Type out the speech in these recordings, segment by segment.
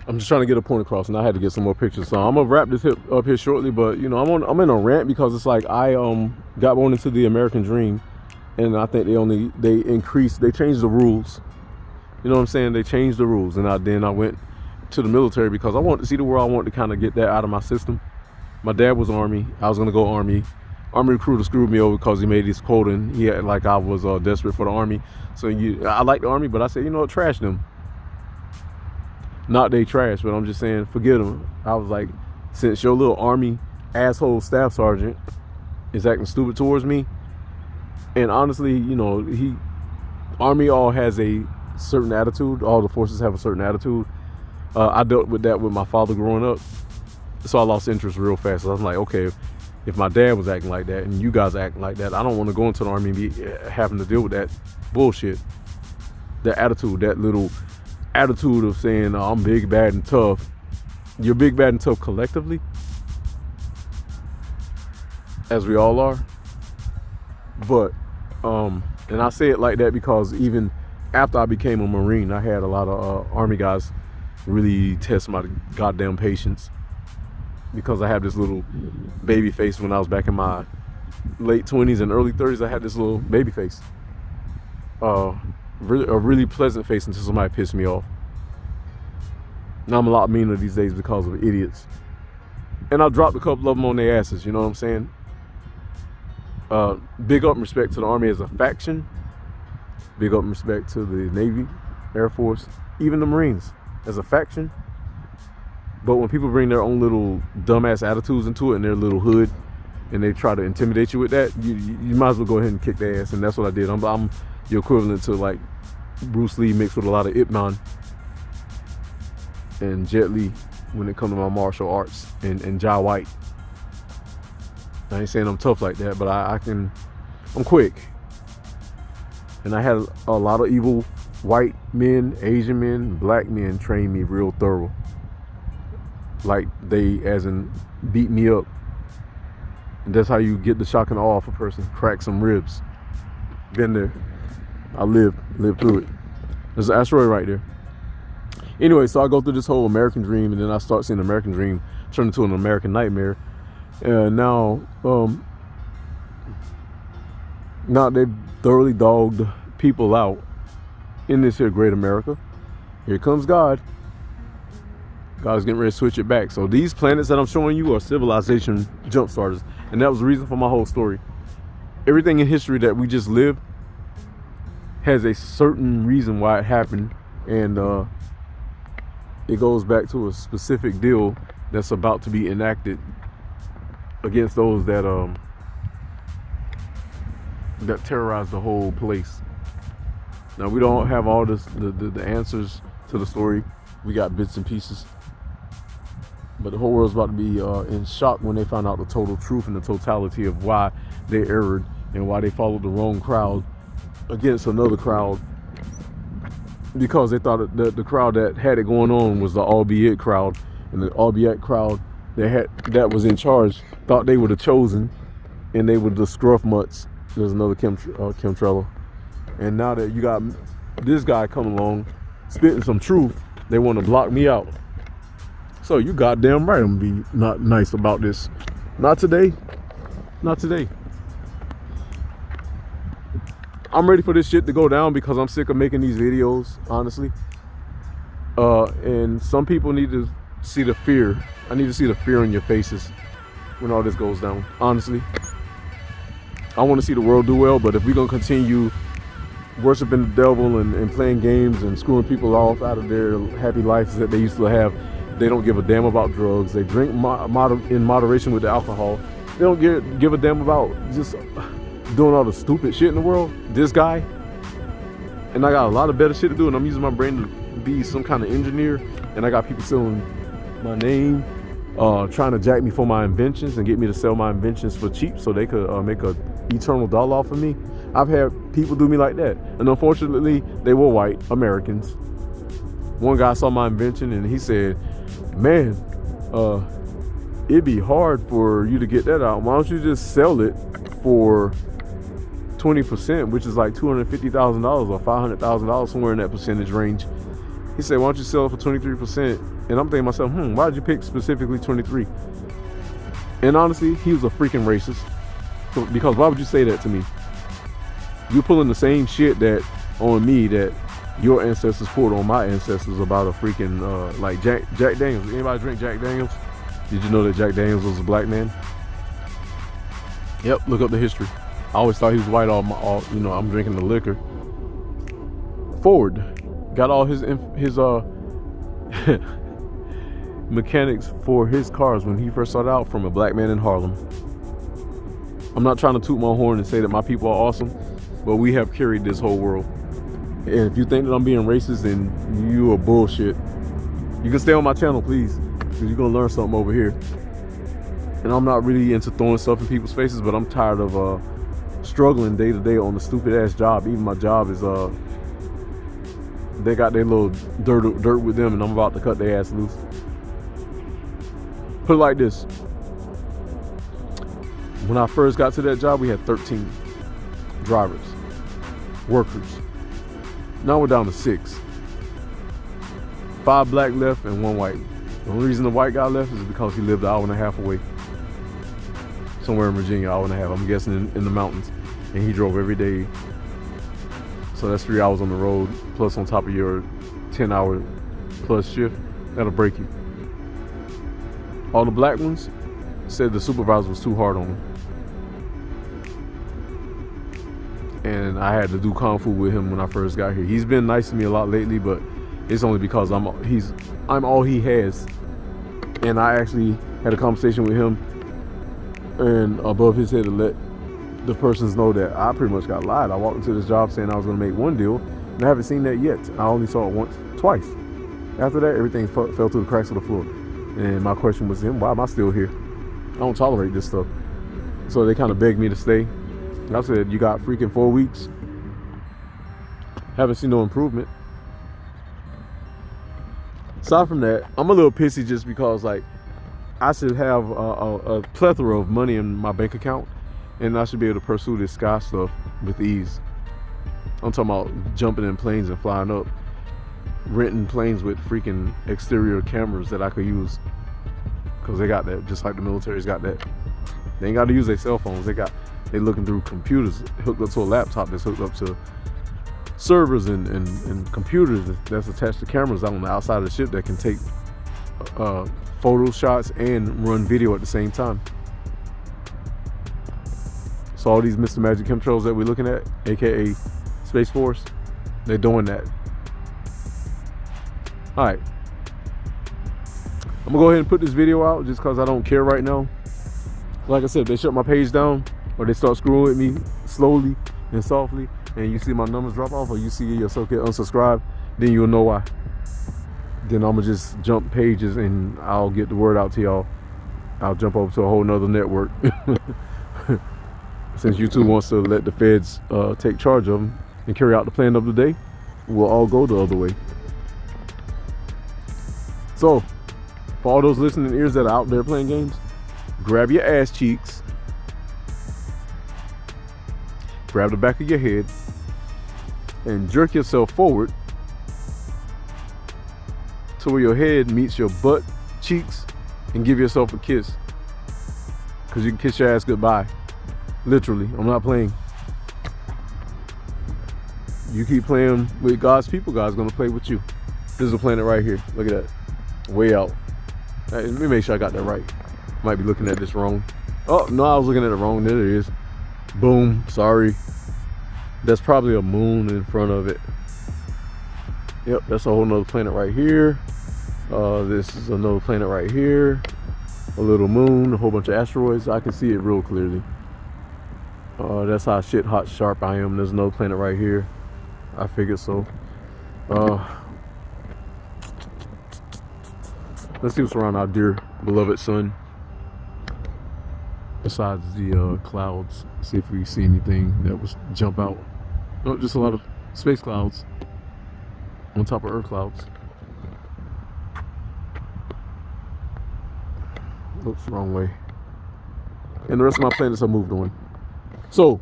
I'm just trying to get a point across, and I had to get some more pictures. So I'm gonna wrap this up here shortly. But you know, I'm in a rant because it's like I got born into the American dream, and I think they changed the rules. You know what I'm saying? They changed the rules, and then I went to the military because I wanted to see the world. I wanted to kind of get that out of my system. My dad was Army. I was gonna go Army. Army recruiter screwed me over because he made his quota, and he had like I was desperate for the Army. So I like the Army, but I said, you know what, trash them. Not they trash, but I'm just saying, forget them. I was like, since your little Army asshole staff sergeant is acting stupid towards me, and honestly, you know, Army all has a certain attitude. All the forces have a certain attitude. I dealt with that with my father growing up, so I lost interest real fast. So I was like, okay, if my dad was acting like that and you guys acting like that, I don't want to go into the Army and be having to deal with that bullshit. That attitude, that little attitude of saying, oh, I'm big, bad, and tough. You're big, bad, and tough collectively, as we all are. But, and I say it like that because even after I became a Marine, I had a lot of Army guys really test my goddamn patience because I had this little baby face when I was back in my late 20s and early 30s. I had this little baby face. A really pleasant face until somebody pissed me off. Now I'm a lot meaner these days because of idiots. And I dropped a couple of them on their asses, you know what I'm saying? Big up and respect to the Army as a faction. Big up and respect to the Navy, Air Force, even the Marines as a faction. But when people bring their own little dumbass attitudes into it and their little hood, and they try to intimidate you with that, you might as well go ahead and kick their ass. And that's what I did. I'm your equivalent to like Bruce Lee mixed with a lot of Ip Man and Jet Li when it comes to my martial arts, and Jai White. I ain't saying I'm tough like that, but I'm quick. And I had a lot of evil white men, Asian men, black men train me real thorough. Like they, as in, beat me up. And that's how you get the shock and awe of a person. Crack some ribs. Been there. I lived through it. There's an asteroid right there. Anyway, so I go through this whole American dream, and then I start seeing the American dream turn into an American nightmare. And now they've thoroughly dogged people out in this here great America. Here comes God. God's getting ready to switch it back. So these planets that I'm showing you are civilization jump starters. And that was the reason for my whole story. Everything in history that we just lived has a certain reason why it happened. And it goes back to a specific deal that's about to be enacted against those that terrorize the whole place. Now, we don't have all the answers to the story. We got bits and pieces. But the whole world's about to be in shock when they find out the total truth and the totality of why they erred and why they followed the wrong crowd against another crowd, because they thought that the crowd that had it going on was the Albeit crowd, and the Albeit crowd that was in charge thought they were the chosen, and they were the scruff mutts. There's another chemtrailer. And now that you got this guy coming along spitting some truth, they want to block me out. So you goddamn right I'm gonna be not nice about this. Not today. Not today. I'm ready for this shit to go down because I'm sick of making these videos, honestly. And some people need to see the fear. I need to see the fear in your faces when all this goes down, honestly. I want to see the world do well, but if we're gonna continue worshiping the devil and playing games and screwing people off out of their happy lives that they used to have, they don't give a damn about drugs. They drink in moderation with the alcohol. They don't give a damn about just doing all the stupid shit in the world. This guy, and I got a lot of better shit to do, and I'm using my brain to be some kind of engineer, and I got people selling my name, trying to jack me for my inventions and get me to sell my inventions for cheap so they could make a eternal dollar off of me. I've had people do me like that, and unfortunately they were white Americans. One guy saw my invention and he said, man, it'd be hard for you to get that out. Why don't you just sell it for 20%, which is like $250,000 or $500,000, somewhere in that percentage range, He said, why don't you sell it for 23%? And I'm thinking to myself, why did you pick specifically 23? And honestly, he was a freaking racist. Because why would you say that to me? You're pulling the same shit that on me that your ancestors pulled on my ancestors about a freaking like Jack Daniels. Anybody drink Jack Daniels? Did you know that Jack Daniels was a black man? Yep, look up the history. I always thought he was white. I'm drinking the liquor. Ford got all his mechanics for his cars when he first started out from a black man in Harlem. I'm not trying to toot my horn and say that my people are awesome, but we have carried this whole world. And if you think that I'm being racist, then you are bullshit. You can stay on my channel, please, because you're gonna learn something over here. And I'm not really into throwing stuff in people's faces, but I'm tired of struggling day to day on a stupid ass job. Even my job is they got their little dirt with them, and I'm about to cut their ass loose. Put it like this. When I first got to that job, we had 13 drivers, workers. Now we're down to 6. 5 black left and 1 white. The only reason the white guy left is because he lived an hour and a half away. Somewhere in Virginia, hour and a half. I'm guessing in the mountains. And he drove every day. So that's 3 hours on the road, plus on top of your 10-hour plus shift. That'll break you. All the black ones said the supervisor was too hard on them. And I had to do kung fu with him when I first got here. He's been nice to me a lot lately, but it's only because I'm all he has. And I actually had a conversation with him and above his head to let the persons know that I pretty much got lied. I walked into this job saying I was going to make one deal, and I haven't seen that yet. I only saw it twice. After that, everything fell through the cracks of the floor. And my question was to him, why am I still here? I don't tolerate this stuff. So they kind of begged me to stay. I said, you got freaking 4 weeks. Haven't seen no improvement. Aside from that, I'm a little pissy just because, like, I should have a plethora of money in my bank account, and I should be able to pursue this sky stuff with ease. I'm talking about jumping in planes and flying up, renting planes with freaking exterior cameras that I could use, because they got that, just like the military's got that. They ain't got to use their cell phones. They looking through computers hooked up to a laptop that's hooked up to servers and computers that's attached to cameras on the outside of the ship that can take photo shots and run video at the same time. So all these Mr. Magic chemtrails that we're looking at, aka Space Force, they're doing that. All right, I'm gonna go ahead and put this video out just because I don't care right now. Like I said, if they shut my page down or they start screwing with me slowly and softly, and you see my numbers drop off, or you see yourself get unsubscribed, then you'll know why. Then I'm gonna just jump pages and I'll get the word out to y'all. I'll jump over to a whole nother network. Since YouTube wants to let the feds take charge of them and carry out the plan of the day, we'll all go the other way. So, for all those listening ears that are out there playing games, grab your ass cheeks, grab the back of your head, and jerk yourself forward to where your head meets your butt cheeks and give yourself a kiss. Because you can kiss your ass goodbye. Literally, I'm not playing. You keep playing with God's people, God's gonna play with you. This is a planet right here. Look at that. Way out. Let me make sure I got that right. Might be looking at this wrong. Oh, no, I was looking at it wrong. There it is. Boom. Sorry. That's probably a moon in front of it. Yep, that's a whole nother planet right here. This is another planet right here. A little moon, a whole bunch of asteroids. I can see it real clearly. That's how shit hot sharp I am. There's another planet right here. I figured so. Let's see what's around our dear beloved sun. Besides the clouds, see if we see anything that was jump out. No, just a lot of space clouds on top of Earth clouds. Oops, wrong way. And the rest of my planets are moved on. So,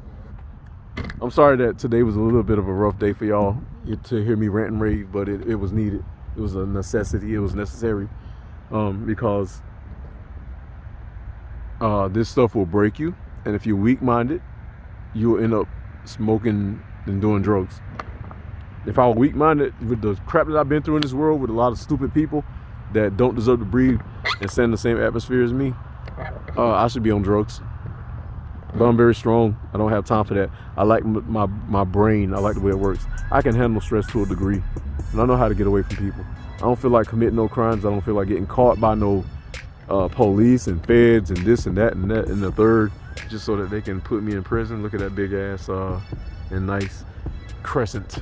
I'm sorry that today was a little bit of a rough day for y'all to hear me rant and rave, but it was needed. It was a necessity. It was necessary because this stuff will break you, and if you're weak-minded, you'll end up smoking and doing drugs. If I were weak-minded, with the crap that I've been through in this world, with a lot of stupid people that don't deserve to breathe and stand in the same atmosphere as me, I should be on drugs. But I'm very strong. I don't have time for that. I like my brain. I like the way it works. I can handle stress to a degree, and I know how to get away from people. I don't feel like committing no crimes. I don't feel like getting caught by no police and feds and this and that and that and the third, just so that they can put me in prison. Look at that big ass and nice crescent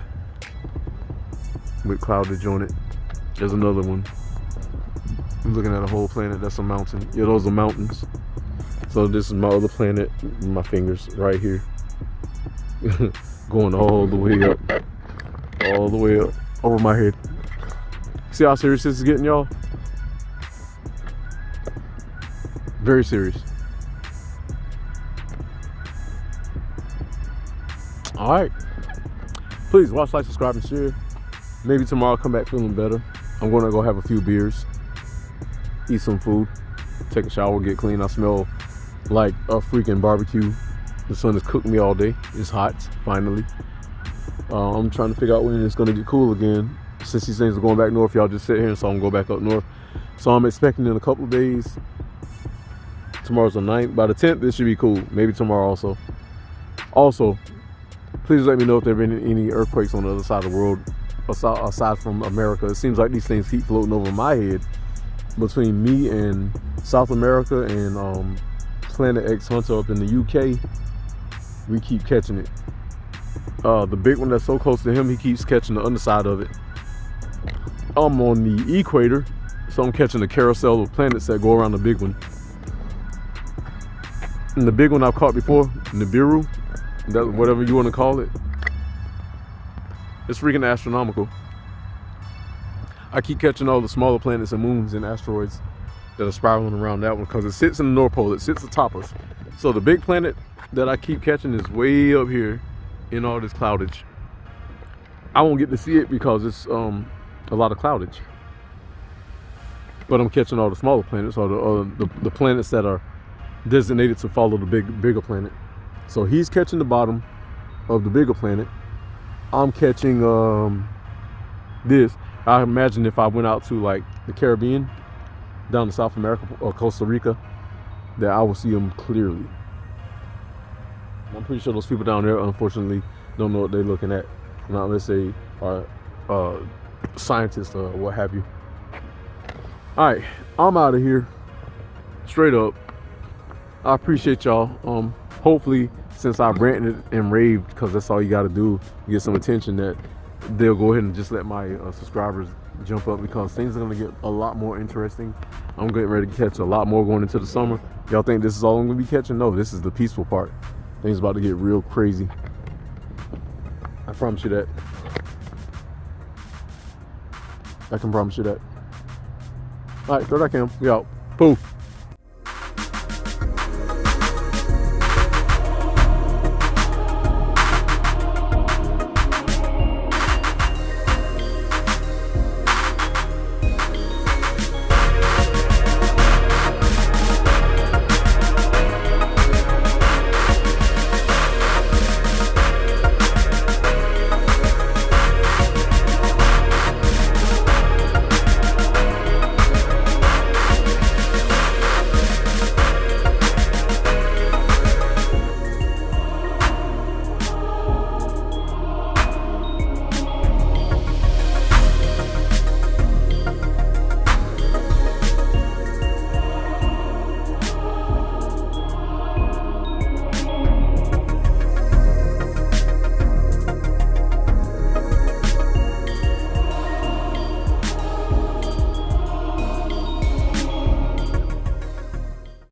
with cloudage on it. There's another one. I'm looking at a whole planet. That's a mountain. Yeah, those are mountains. So this is my other planet. My fingers right here, going all the way up over my head. See how serious this is getting, y'all? Very serious. All right. Please watch, like, subscribe, and share. Maybe tomorrow I'll come back feeling better. I'm gonna go have a few beers, eat some food, take a shower, get clean. I smell like a freaking barbecue. The sun has cooked me all day. It's hot, finally. I'm trying to figure out when it's gonna get cool again. Since these things are going back north, y'all just sit here and so I'm gonna go back up north. So I'm expecting in a couple of days. Tomorrow's the 9th. By the 10th, this should be cool. Maybe tomorrow also. Also, please let me know if there have been any earthquakes on the other side of the world, aside from America. It seems like these things keep floating over my head. Between me and South America and Planet X Hunter up in the UK, we keep catching it. The big one that's so close to him, he keeps catching the underside of it. I'm on the equator, so I'm catching the carousel of planets that go around the big one. And the big one I've caught before, Nibiru, that whatever you want to call it, it's freaking astronomical. I keep catching all the smaller planets and moons and asteroids that are spiraling around that one because it sits in the North Pole. It sits atop us. So the big planet that I keep catching is way up here in all this cloudage. I won't get to see it because it's a lot of cloudage. But I'm catching all the smaller planets, or the planets that are designated to follow the bigger planet. So he's catching the bottom of the bigger planet. I'm catching this. I imagine if I went out to like the Caribbean, down to South America or Costa Rica, that I will see them clearly. I'm pretty sure those people down there, unfortunately, don't know what they're looking at, not unless they are scientists or what have you. All right, I'm out of here. Straight up. I appreciate y'all. Hopefully, since I ranted and raved, because that's all you got to do to get some attention, that they'll go ahead and just let my subscribers jump up, because things are going to get a lot more interesting. I'm getting ready to catch a lot more going into the summer. Y'all think this is all I'm going to be catching? No, this is the peaceful part. Things about to get real crazy. I promise you that. I can promise you that. All right, third I can. We out. Poof.